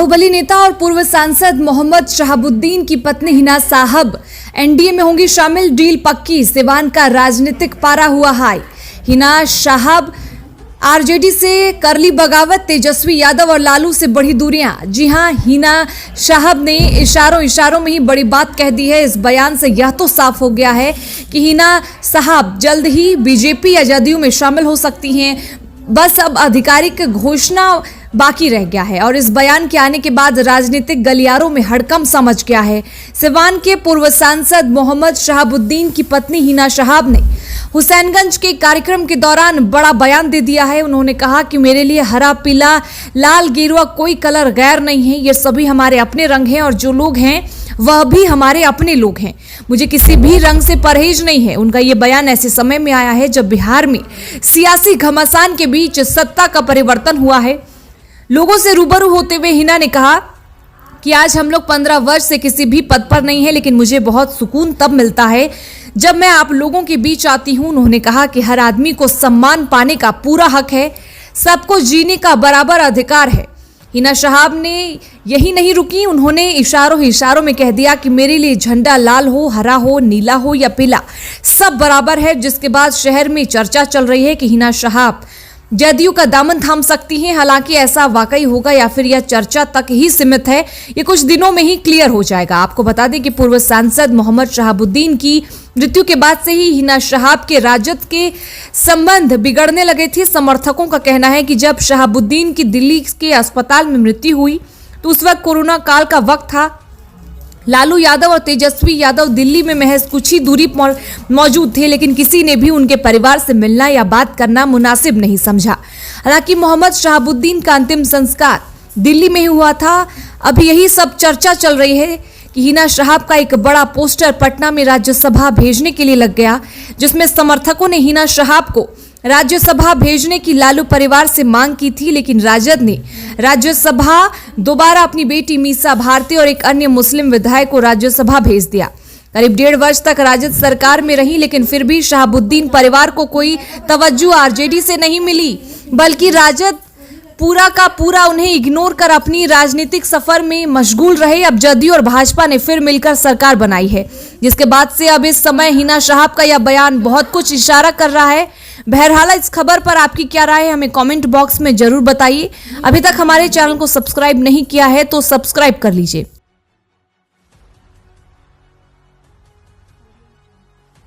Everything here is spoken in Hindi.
बाहुबली नेता और पूर्व सांसद मोहम्मद शहाबुद्दीन की पत्नी हिना साहब एनडीए में होंगी शामिल, डील पक्की। सिवान का राजनीतिक पारा हुआ हाई। हिना साहब आरजेडी से कर ली बगावत, तेजस्वी यादव और लालू से बढ़ी दूरियां। जी हां, हिना साहब ने इशारों में ही बड़ी बात कह दी है। इस बयान से यह तो साफ हो गया है कि हिना साहब जल्द ही बीजेपी या जदयू में शामिल हो सकती हैं। बस अब आधिकारिक घोषणा बाकी रह गया है और इस बयान के आने के बाद राजनीतिक गलियारों में हड़कंप समझ गया है। सिवान के पूर्व सांसद मोहम्मद शहाबुद्दीन की पत्नी हिना साहब ने हुसैनगंज के कार्यक्रम के दौरान बड़ा बयान दे दिया है। उन्होंने कहा कि मेरे लिए हरा, पीला, लाल, गेरुआ कोई कलर गैर नहीं है। ये सभी हमारे अपने रंग हैं और जो लोग हैं वह भी हमारे अपने लोग हैं। मुझे किसी भी रंग से परहेज नहीं है। उनका ये बयान ऐसे समय में आया है जब बिहार में सियासी घमासान के बीच सत्ता का परिवर्तन हुआ है। लोगों से रूबरू होते हुए हिना ने कहा कि आज हम लोग 15 वर्ष से किसी भी पद पर नहीं है, लेकिन मुझे बहुत सुकून तब मिलता है जब मैं आप लोगों के बीच आती हूं। उन्होंने कहा कि हर आदमी को सम्मान पाने का पूरा हक है, सबको जीने का बराबर अधिकार है। हिना साहब ने यही नहीं रुकी, उन्होंने इशारों में कह दिया कि मेरे लिए झंडा लाल हो, हरा हो, नीला हो या पीला, सब बराबर है। जिसके बाद शहर में चर्चा चल रही है कि हिना साहब जदयू का दामन थाम सकती हैं। हालांकि ऐसा वाकई होगा या फिर यह चर्चा तक ही सीमित है, ये कुछ दिनों में ही क्लियर हो जाएगा। आपको बता दें कि पूर्व सांसद मोहम्मद शहाबुद्दीन की मृत्यु के बाद से ही हिना साहब के राजद के संबंध बिगड़ने लगे थे। समर्थकों का कहना है कि जब शहाबुद्दीन की दिल्ली के अस्पताल में मृत्यु हुई तो उस वक्त कोरोना काल का वक्त था। लालू यादव और तेजस्वी यादव दिल्ली में महज कुछ ही दूरी पर मौजूद थे, लेकिन किसी ने भी उनके परिवार से मिलना या बात करना मुनासिब नहीं समझा। हालांकि मोहम्मद शहाबुद्दीन का अंतिम संस्कार दिल्ली में ही हुआ था। अब यही सब चर्चा चल रही है कि हिना साहब का एक बड़ा पोस्टर पटना में राज्यसभा भेजने के लिए लग गया, जिसमें समर्थकों ने हिना साहब को राज्यसभा भेजने की लालू परिवार से मांग की थी, लेकिन राजद ने राज्यसभा दोबारा अपनी बेटी मीसा भारती और एक अन्य मुस्लिम विधायक को राज्यसभा भेज दिया। करीब 1.5 वर्ष तक राजद सरकार में रही, लेकिन फिर भी शहाबुद्दीन परिवार को कोई तवज्जो आरजेडी से नहीं मिली, बल्कि राजद पूरा का पूरा उन्हें इग्नोर कर अपनी राजनीतिक सफर में मशगूल रहे। अब जदयू और भाजपा ने फिर मिलकर सरकार बनाई है, जिसके बाद से अब इस समय हिना साहब का यह बयान बहुत कुछ इशारा कर रहा है। बहरहाल इस खबर पर आपकी क्या राय है, हमें कमेंट बॉक्स में जरूर बताइए। अभी तक हमारे चैनल को सब्सक्राइब नहीं किया है तो सब्सक्राइब कर लीजिए।